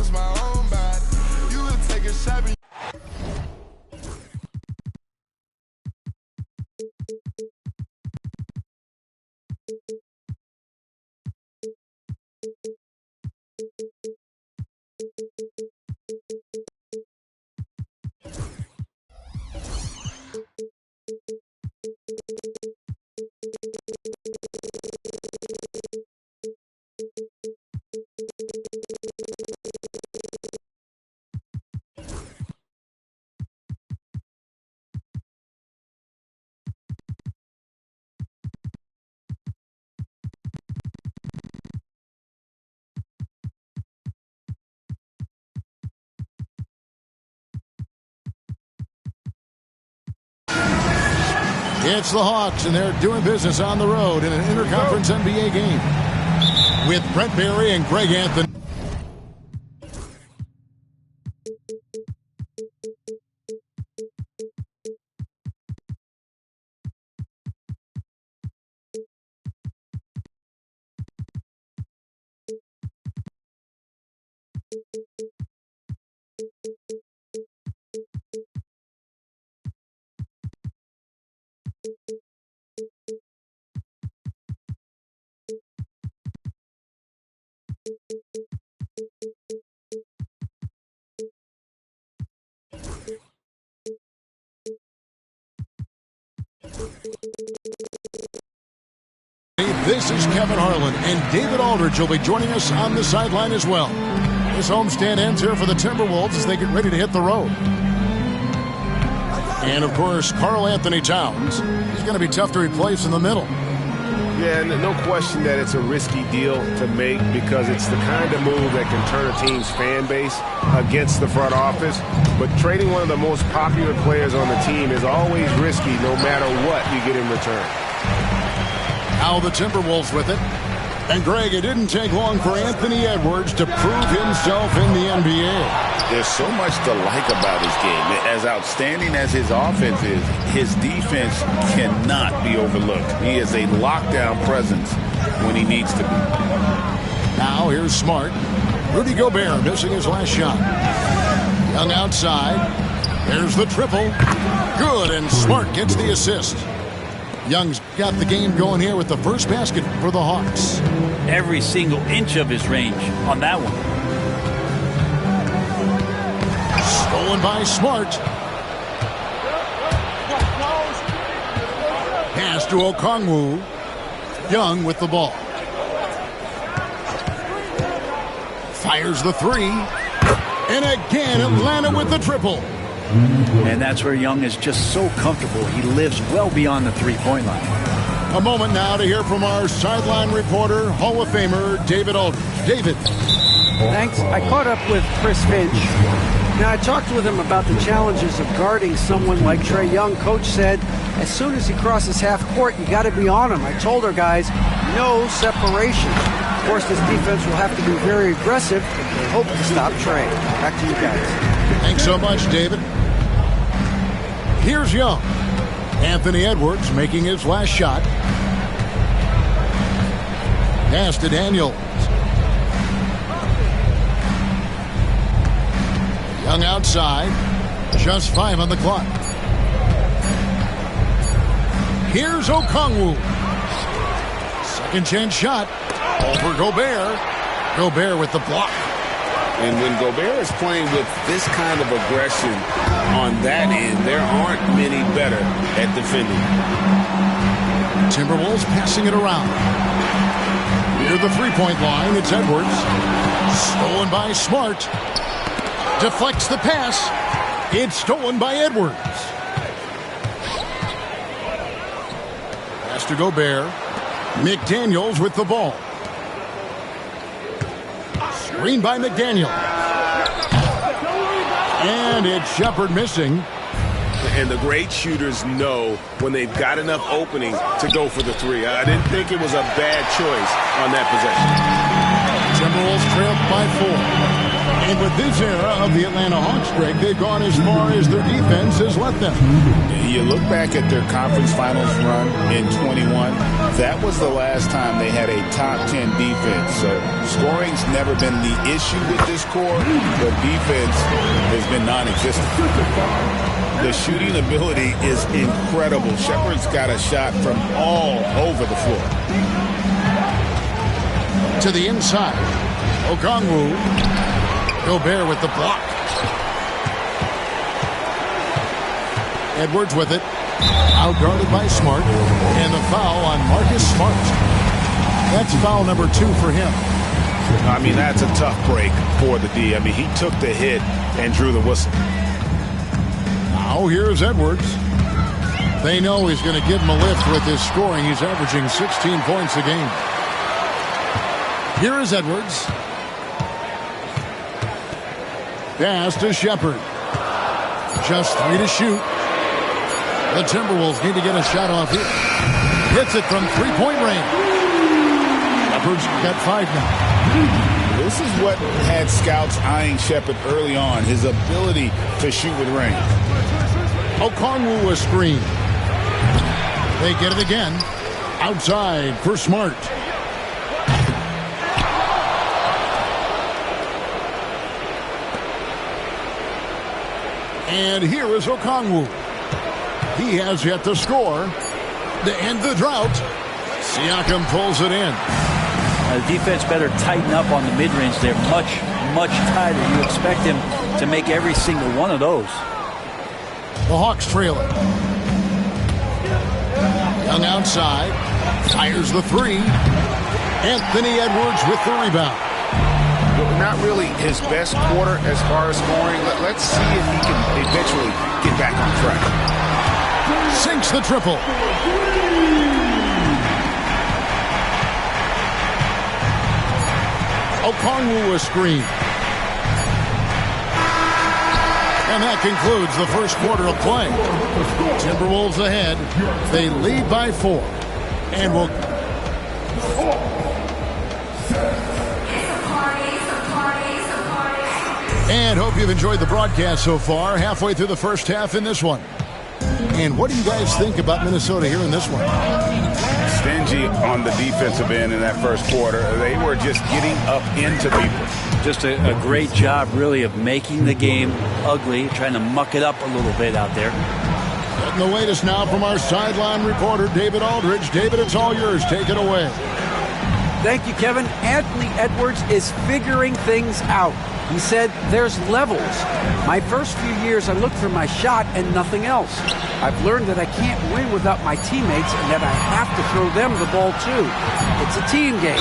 trust my own body. You would take a shot. It's the Hawks, and they're doing business on the road in an interconference NBA game with Brent Barry and Greg Anthony. This is Kevin Harlan, and David Aldridge will be joining us on the sideline as well. This homestand ends here for the Timberwolves as they get ready to hit the road. And, of course, Karl Anthony Towns. He's going to be tough to replace in the middle. Yeah, no question that it's a risky deal to make because it's the kind of move that can turn a team's fan base against the front office. But trading one of the most popular players on the team is always risky no matter what you get in return. Now the Timberwolves with it. And, Greg, it didn't take long for Anthony Edwards to prove himself in the NBA. There's so much to like about his game. As outstanding as his offense is, his defense cannot be overlooked. He is a lockdown presence when he needs to be. Now here's Smart. Rudy Gobert missing his last shot. Young outside. There's the triple. Good, and Smart gets the assist. Young's got the game going here with the first basket for the Hawks. Every single inch of his range on that one. Stolen by Smart. Pass to Okongwu. Young with the ball. Fires the three. And again, Atlanta with the triple. And that's where Young is just so comfortable. He lives well beyond the three-point line. A moment now to hear from our sideline reporter, Hall of Famer David Aldridge. David. Thanks. I caught up with Chris Finch. Now, I talked with him about the challenges of guarding someone like Trae Young. Coach said, as soon as he crosses half court, you got to be on him. I told our guys, no separation. Of course, this defense will have to be very aggressive if they hope to stop Trae. Back to you guys. Thanks so much, David. Here's Young. Anthony Edwards making his last shot. Pass to Daniels. Young outside. Just 5 on the clock. Here's Okongwu. Second chance shot. Over Gobert. Gobert with the block. And when Gobert is playing with this kind of aggression on that end, there aren't many better at defending. Timberwolves passing it around. Near the three-point line, it's Edwards. Stolen by Smart. Deflects the pass. It's stolen by Edwards. Pass to Gobert. McDaniels with the ball. Screen by McDaniel. And it's Shepherd missing. And the great shooters know when they've got enough opening to go for the three. I didn't think it was a bad choice on that possession. Timberwolves trail by 4. And with this era of the Atlanta Hawks, Greg, they've gone as far as their defense has let them. You look back at their conference finals run in 21, that was the last time they had a top 10 defense. So scoring's never been the issue with this core, but defense has been non-existent. The shooting ability is incredible. Shepherd's got a shot from all over the floor. To the inside. Okongwu. Gobert with the block. Edwards with it. Outguarded by Smart. And the foul on Marcus Smart. That's foul number 2 for him. I mean, that's a tough break for the D. I mean, he took the hit and drew the whistle. Now here's Edwards. They know he's going to give him a lift with his scoring. He's averaging 16 points a game. Here is Edwards. Pass to Shepherd. Just 3 to shoot. The Timberwolves need to get a shot off here. Hits it from 3-point range. Shepherd's got 5 now. This is what had scouts eyeing Shepherd early on, his ability to shoot with range. Okongwu a screen. They get it again. Outside for Smart. And here is Okongwu. He has yet to score to end the drought. Siakam pulls it in. The defense better tighten up on the mid-range. They're much, much tighter. You expect him to make every single one of those. The Hawks trailing. Young outside. Fires the 3. Anthony Edwards with the rebound. Not really his best quarter as far as scoring. Let's see if he can eventually get back on track. Sinks the triple. Okongwu a screen. And that concludes the first quarter of play. Timberwolves ahead. They lead by 4. And will... And hope you've enjoyed the broadcast so far. Halfway through the first half in this one. And what do you guys think about Minnesota here in this one? Stingy on the defensive end in that first quarter. They were just getting up into people. Just a great job, really, of making the game ugly, trying to muck it up a little bit out there. Getting the latest now from our sideline reporter, David Aldridge. David, it's all yours. Take it away. Thank you, Kevin. Anthony Edwards is figuring things out. He said, there's levels. My first few years, I looked for my shot and nothing else. I've learned that I can't win without my teammates and that I have to throw them the ball, too. It's a team game.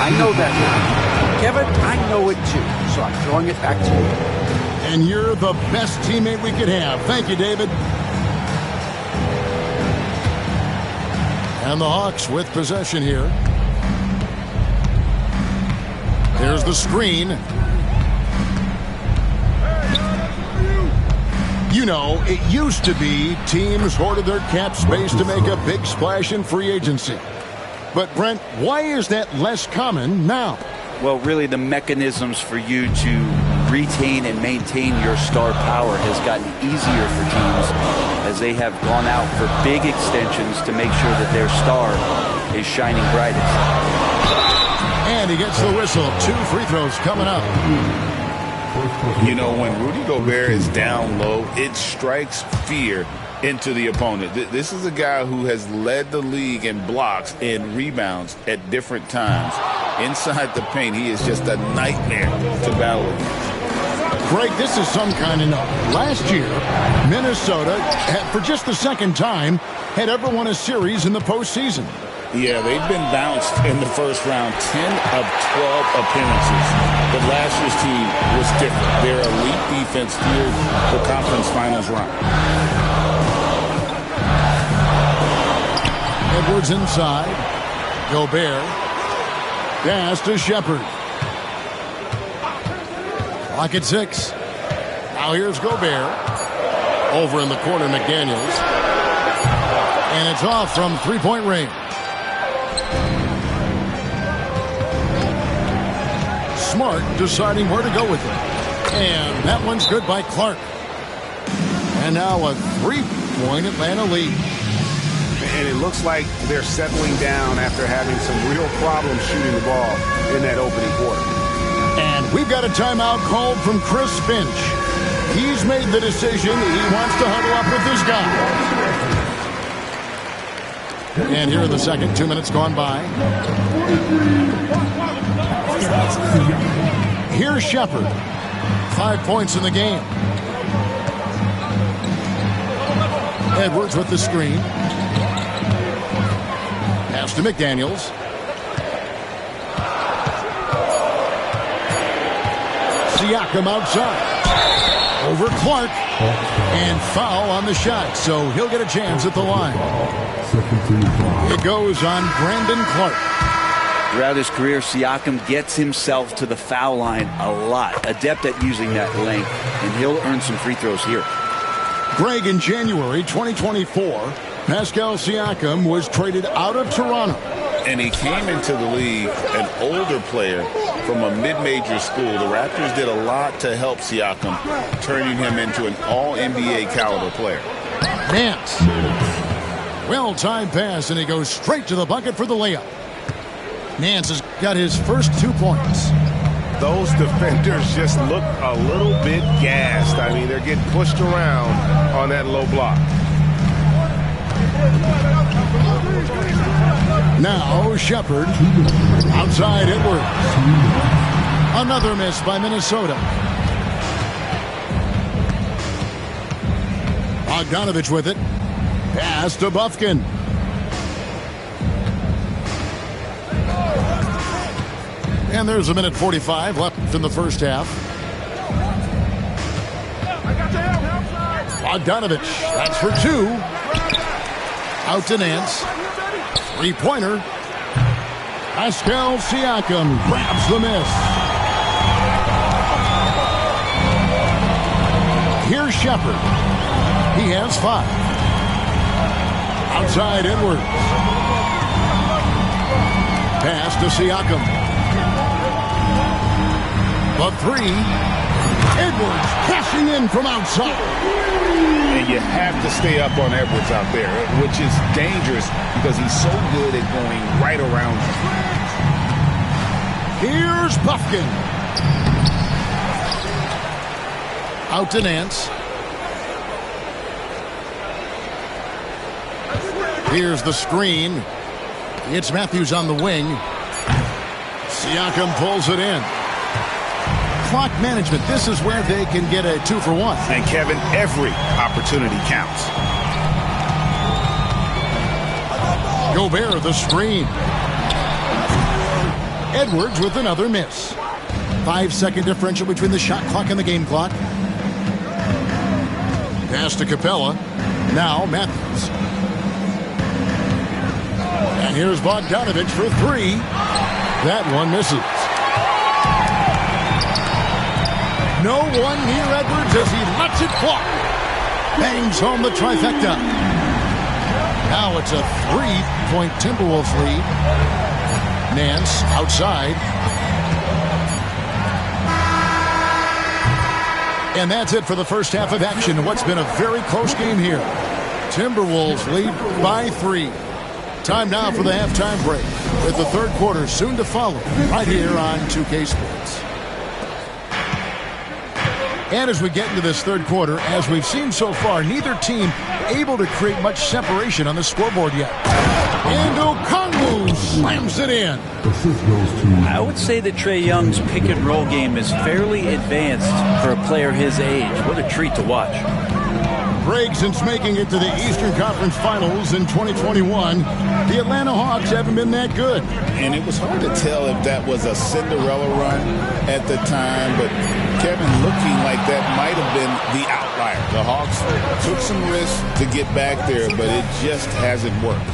I know that now. Kevin, I know it, too. So I'm throwing it back to you. And you're the best teammate we could have. Thank you, David. And the Hawks with possession here. There's the screen. You know, it used to be teams hoarded their cap space to make a big splash in free agency. But, Brent, why is that less common now? Well, really, the mechanisms for you to retain and maintain your star power has gotten easier for teams as they have gone out for big extensions to make sure that their star is shining brightest. And he gets the whistle. 2 free throws coming up. You know, when Rudy Gobert is down low, it strikes fear into the opponent. This is a guy who has led the league in blocks and rebounds at different times. Inside the paint, he is just a nightmare to battle against. Greg, this is some kind of note. Last year, Minnesota, for just the second time, had ever won a series in the postseason. Yeah, they've been bounced in the first round 10 of 12 appearances. But last year's team was different. Their elite defense fueled the conference finals run. Edwards inside. Gobert. Pass to Shepherd. Clock at 6. Now here's Gobert. Over in the corner, McDaniels. And it's off from 3-point range. Smart deciding where to go with it. And that one's good by Clark. And now a 3 6-point Atlanta lead. And it looks like they're settling down after having some real problems shooting the ball in that opening quarter. And we've got a timeout called from Chris Finch. He's made the decision. He wants to huddle up with his guy. And here in the second, 2 minutes gone by. Here's Shepard. 5 points in the game. Edwards with the screen. Pass to McDaniels. Siakam outside. Over Clark. And foul on the shot, so he'll get a chance at the line. It goes on Brandon Clark. Throughout his career, Siakam gets himself to the foul line a lot. Adept at using that length, and he'll earn some free throws here. Greg, in January 2024, Pascal Siakam was traded out of Toronto. And he came into the league an older player from a mid-major school. The Raptors did a lot to help Siakam, turning him into an all-NBA caliber player. Nance. Well-timed pass, and he goes straight to the bucket for the layup. Nance has got his first 2 points. Those defenders just look a little bit gassed. I mean, they're getting pushed around on that low block. Now Shepard. Outside Edwards. Another miss by Minnesota. Bogdanovich with it. Pass to Bufkin. And there's a minute 45 left in the first half. Bogdanovich. That's for 2. Out to Nance. 3-pointer. Pascal Siakam grabs the miss. Here's Shepard. He has 5. Outside Edwards. Pass to Siakam. The 3. Edwards cashing in from outside. And you have to stay up on Edwards out there, which is dangerous because he's so good at going right around you. Here's Bufkin. Out to Nance. Here's the screen. It's Matthews on the wing. Siakam pulls it in. Clock management. This is where they can get a 2-for-1. And Kevin, every opportunity counts. Gobert the screen. Edwards with another miss. 5-second differential between the shot clock and the game clock. Pass to Capella. Now Matthews. And here's Bogdanovich for 3. That one misses. No one near Edwards as he lets it fly. Bangs home the trifecta. Now it's a 3-point Timberwolves lead. Nance outside. And that's it for the first half of action in what's been a very close game here. Timberwolves lead by 3. Time now for the halftime break, with the third quarter soon to follow right here on 2K Sports. And as we get into this third quarter, as we've seen so far, neither team able to create much separation on the scoreboard yet. And Okongwu slams it in. I would say that Trae Young's pick and roll game is fairly advanced for a player his age. What a treat to watch. Greg, since making it to the Eastern Conference Finals in 2021, the Atlanta Hawks haven't been that good. And it was hard to tell if that was a Cinderella run at the time, but Kevin, looking like that might have been the outlier. The Hawks took some risks to get back there, but it just hasn't worked.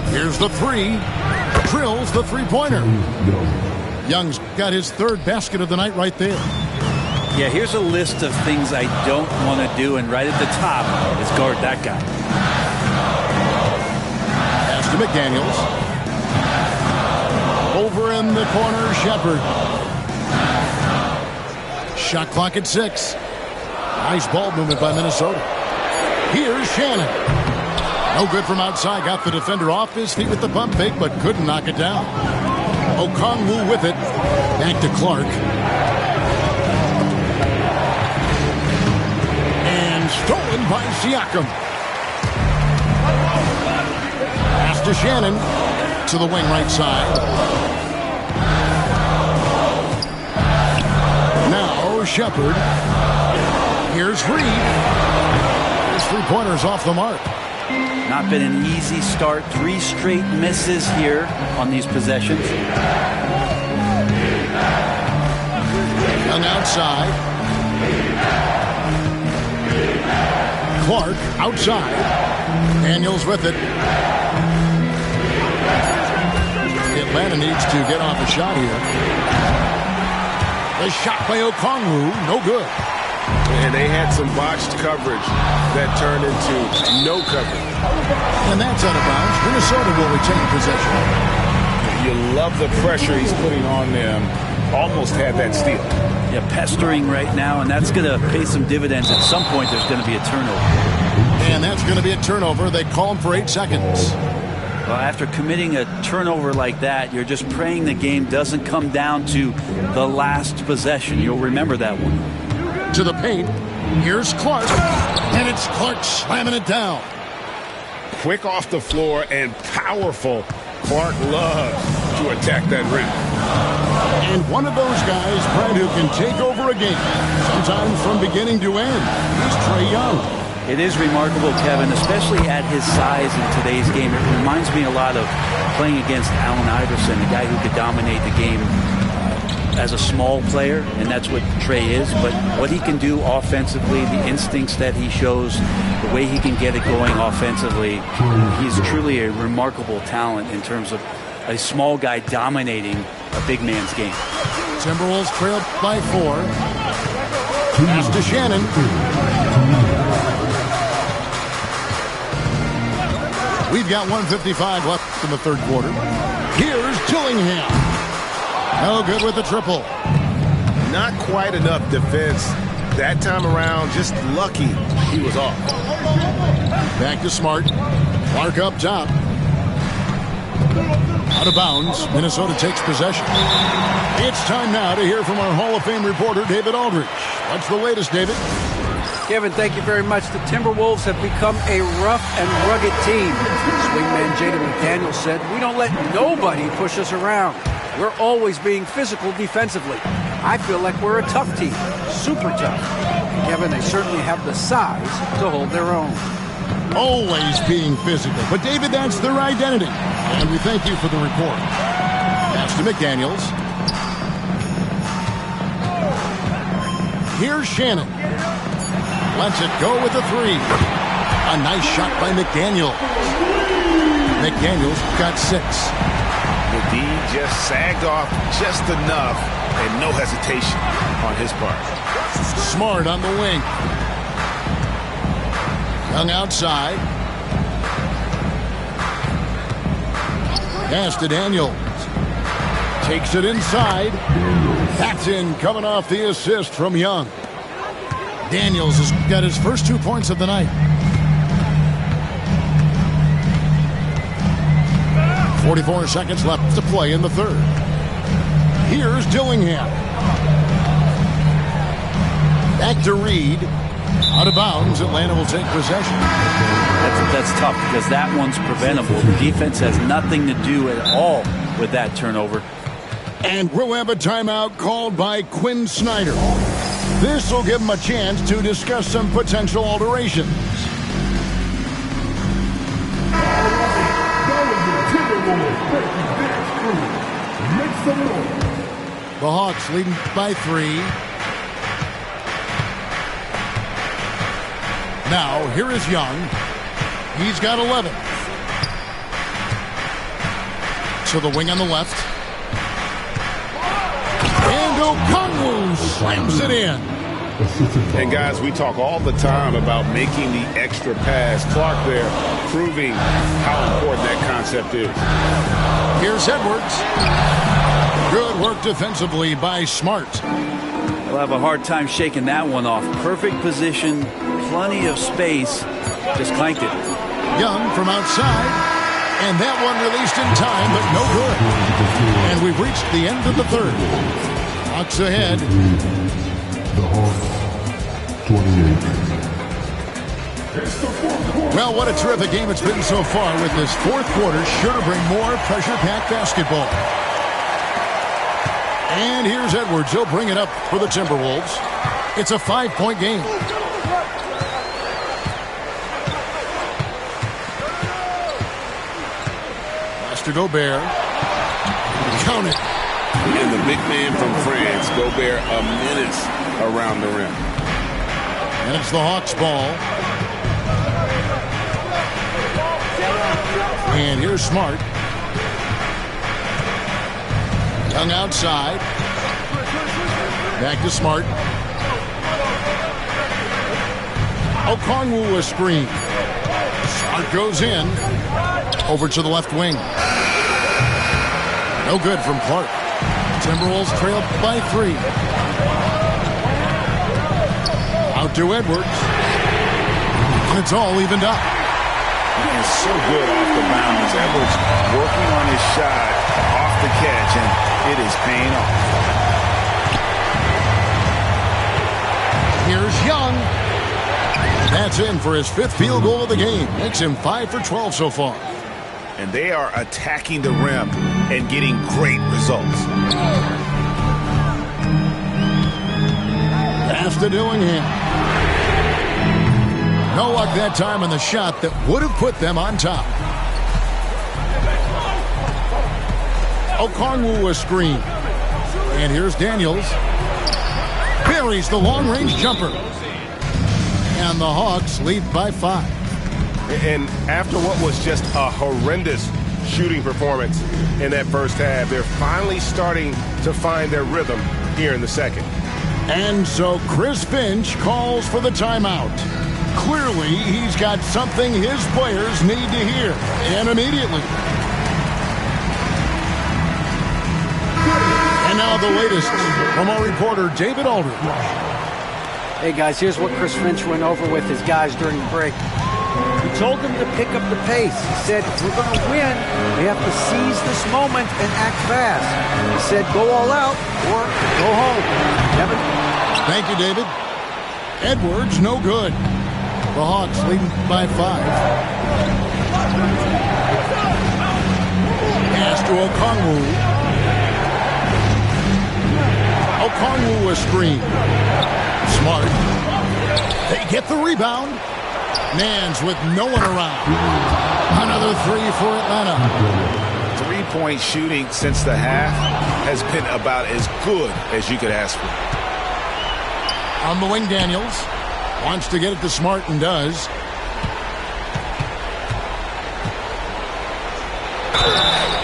Here's the 3. Drills the 3-pointer. Young's got his 3rd basket of the night right there. Yeah, here's a list of things I don't want to do, and right at the top is guard that guy. Pass to McDaniels. Over in the corner, Shepard. Shot clock at 6. Nice ball movement by Minnesota. Here's Shannon. No good from outside. Got the defender off his feet with the pump fake, but couldn't knock it down. Okongwu with it. Back to Clark. And stolen by Siakam. Pass to Shannon. To the wing right side. Now Shepard. Here's Reed. His three-pointers off the mark. Not been an easy start. 3 straight misses here on these possessions. Young outside. Clark outside. Daniels with it. Atlanta needs to get off a shot here. The shot by Okongwu, no good. And they had some botched coverage that turned into no coverage. And that's out of bounds. Minnesota will retain possession. You love the pressure he's putting on them. Almost had that steal. Yeah, pestering right now, and that's going to pay some dividends. At some point, there's going to be a turnover. And that's going to be a turnover. They call him for 8 seconds. Well, after committing a turnover like that, you're just praying the game doesn't come down to the last possession. You'll remember that one. To the paint. Here's Clark. And it's Clark slamming it down. Quick off the floor and powerful. Clark loves to attack that rim. And one of those guys, Brad, who can take over a game, sometimes from beginning to end, is Trae Young. It is remarkable, Kevin, especially at his size in today's game. It reminds me a lot of playing against Allen Iverson, a guy who could dominate the game as a small player, and that's what Trae is. But what he can do offensively, the instincts that he shows, the way he can get it going offensively, he's truly a remarkable talent in terms of a small guy dominating a big man's game. Timberwolves trailed by 4. Pass to Shannon. We've got 1:55 left in the third quarter. Here's Dillingham. No good with the triple. Not quite enough defense that time around. Just lucky he was off. Back to Smart. Clark up top. Out of bounds. Minnesota takes possession. It's time now to hear from our Hall of Fame reporter, David Aldridge. What's the latest, David? Kevin, thank you very much. The Timberwolves have become a rough and rugged team. Swingman Jaden McDaniels said, "We don't let nobody push us around. We're always being physical defensively. I feel like we're a tough team, super tough." And Kevin, they certainly have the size to hold their own. Always being physical. But, David, that's their identity. And we thank you for the report. Pass to McDaniels. Here's Shannon. Lets it go with a 3. A nice shot by McDaniels. McDaniels got 6. The D just sagged off just enough and no hesitation on his part. Smart on the wing. Young outside. Pass to Daniels. Takes it inside. That's in, coming off the assist from Young. Daniels has got his first 2 points of the night. 44 seconds left to play in the third. Here's Dillingham. Back to Reed. Out of bounds. Atlanta will take possession. That's tough because that one's preventable. The defense has nothing to do at all with that turnover. And we'll have a timeout called by Quinn Snyder. This will give him a chance to discuss some potential alterations. The Hawks leading by 3. Now, here is Young. He's got 11. To the wing on the left. And Okongwu slams it in. And guys, we talk all the time about making the extra pass. Clark there proving how important that concept is. Here's Edwards. Good work defensively by Smart. Well, He'll have a hard time shaking that one off. Perfect position, plenty of space, just clanked it. Young from outside, and that one released in time, but no good. And we've reached the end of the third. Hawks ahead. The Hawks, 28. Well, what a terrific game it's been so far, with this fourth quarter sure to bring more pressure-packed basketball. And here's Edwards. He'll bring it up for the Timberwolves. It's a 5-point game. Master Gobert. Count it. And the big man from France, Gobert, a menace around the rim. And it's the Hawks' ball. And here's Smart. Young outside. Back to Smart. Okongwu a screen. Smart goes in. Over to the left wing. No good from Clark. Timberwolves trail by 3. Out to Edwards. And it's all evened up. He is so good off the bounds. Edwards working on his shot off the catch, and it is paying off. Here's Young. That's in for his 5th field goal of the game. Makes him 5 for 12 so far. And they are attacking the rim and getting great results. Pass to Dillingham. No luck that time on the shot that would have put them on top. Okongwu a screen. And here's Daniels. Buries the long-range jumper. And the Hawks lead by 5. And after what was just a horrendous shooting performance in that first half, they're finally starting to find their rhythm here in the second. And so Chris Finch calls for the timeout. Clearly, he's got something his players need to hear, and immediately. And now the latest from our reporter, David Aldridge. Hey, guys, here's what Chris Finch went over with his guys during the break. He told them to pick up the pace. He said, if we're going to win, we have to seize this moment and act fast. He said, go all out or go home. Kevin? Thank you, David. Edwards, no good. The Hawks leading by 5. Pass to Okongwu. Okongwu a screen. Smart. They get the rebound. Nance with no one around. Another 3 for Atlanta. 3-point shooting since the half has been about as good as you could ask for. On the wing, Daniels. Wants to get it to Smart and does.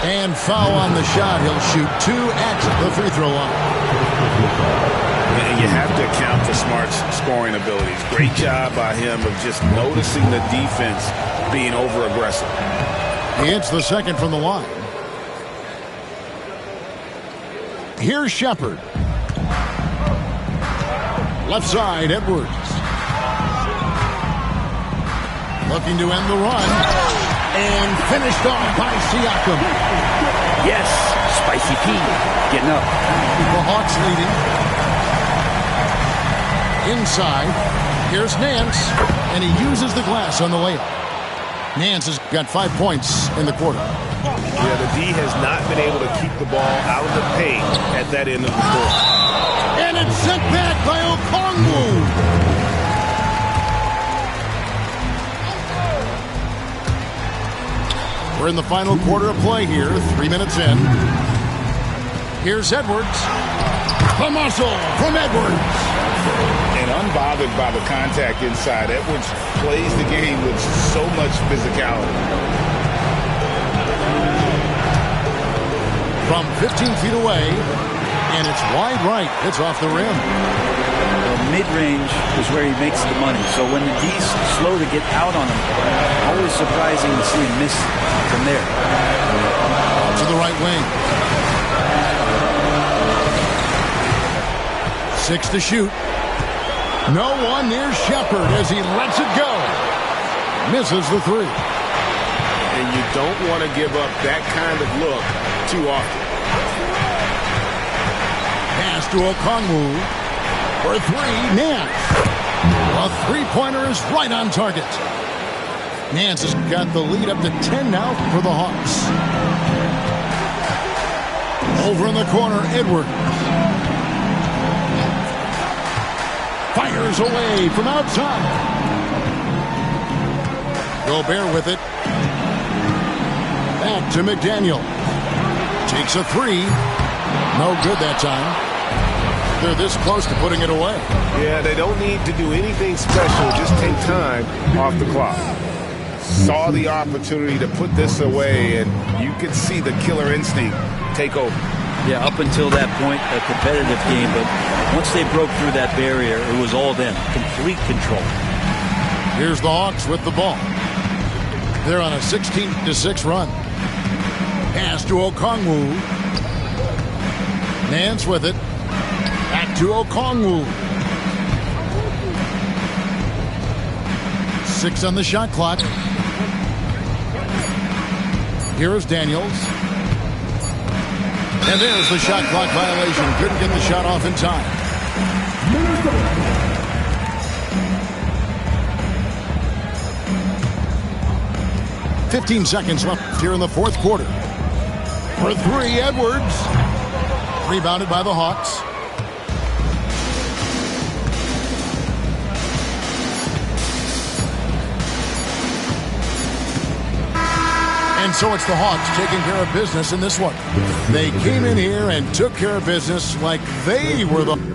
And foul on the shot. He'll shoot 2 at the free throw line. And you have to account for Smart's scoring abilities. Great job by him of just noticing the defense being over-aggressive. He hits the second from the line. Here's Shepard. Left side, Edwards. Looking to end the run. And finished off by Siakam. Yes, Spicy P getting up. The Hawks leading. Inside, here's Nance, and he uses the glass on the layup. Nance has got 5 points in the quarter. Yeah, the D has not been able to keep the ball out of the paint at that end of the court. And it's sent back by Okongwu. We're in the final quarter of play here, 3 minutes in. Here's Edwards. The muscle from Edwards. And unbothered by the contact inside, Edwards plays the game with so much physicality. From 15 feet away, and it's wide right. It's off the rim. The mid-range is where he makes the money. So when the D's slow to get out on him, always surprising to see him miss from there. To the right wing. 6 to shoot. No one near Shepard as he lets it go. Misses the 3. And you don't want to give up that kind of look too often. Pass to Okongwu for 3. Nance. A three-pointer is right on target. Nance has got the lead up to 10 now for the Hawks. Over in the corner, Edwards. Fires away from outside. Gobert with it. Back to McDaniel. Takes a 3. No good that time. They're this close to putting it away. Yeah, they don't need to do anything special. Just take time off the clock. Saw the opportunity to put this away, and you could see the killer instinct take over. Yeah, up until that point, a competitive game, but once they broke through that barrier, it was all them. Complete control. Here's the Hawks with the ball. They're on a 16-6 run. Pass to Okongwu. Nance with it. Back to Okongwu. 6 on the shot clock. Here is Daniels. And there's the shot clock violation. Couldn't get the shot off in time. $15 left here in the fourth quarter. For 3, Edwards. Rebounded by the Hawks. And so it's the Hawks taking care of business in this one. They came in here and took care of business like they were the...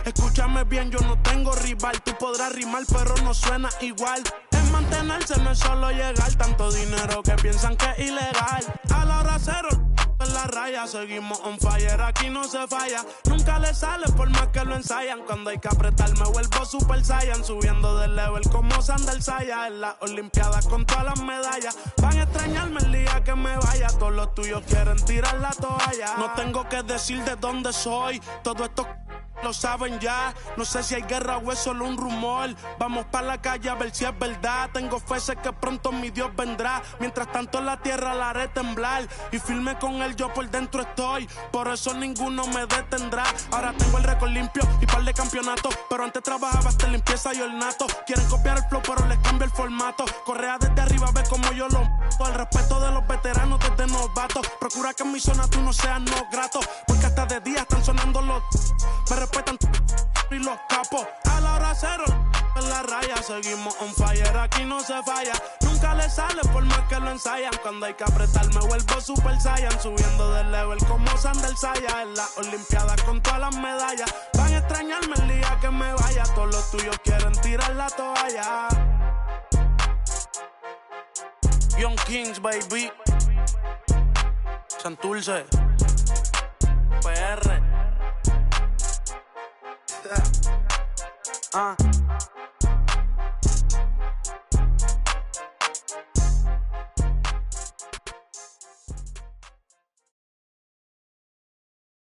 Escúchame bien, yo no tengo rival. Tú podrás rimar, pero no suena igual. Es mantenerse, no es solo llegar. Tanto dinero que piensan que es ilegal. A la hora cero, en la raya. Seguimos on fire, aquí no se falla. Nunca le sale por más que lo ensayan. Cuando hay que apretar me vuelvo super saiyan. Subiendo de level como Sandal Saya. En las olimpiadas con todas las medallas. Van a extrañarme el día que me vaya. Todos los tuyos quieren tirar la toalla. No tengo que decir de dónde soy. Todo esto lo saben ya, no sé si hay guerra o es solo un rumor. Vamos pa' la calle a ver si es verdad. Tengo fe, sé que pronto mi Dios vendrá. Mientras tanto la tierra la haré temblar. Y firme con él yo por dentro estoy. Por eso ninguno me detendrá. Ahora tengo el récord limpio y par de campeonatos. Pero antes trabajaba hasta limpieza y ornato. Quieren copiar el flow pero les cambio el formato. Correa desde arriba, ve como yo lo mato. El respeto de los veteranos desde novatos. Procura que en mi zona tú no seas no grato. Porque hasta de día están sonando los... Me respetan y los capos. A la hora cero en la raya. Seguimos on fire, aquí no se falla. Nunca le sale por más que lo ensayan. Cuando hay que apretar me vuelvo super saiyan. Subiendo de level como Sandal Saya. En las olimpiadas con todas las medallas. Van a extrañarme el día que me vaya. Todos los tuyos quieren tirar la toalla. Young Kings, baby. Santurce. PR.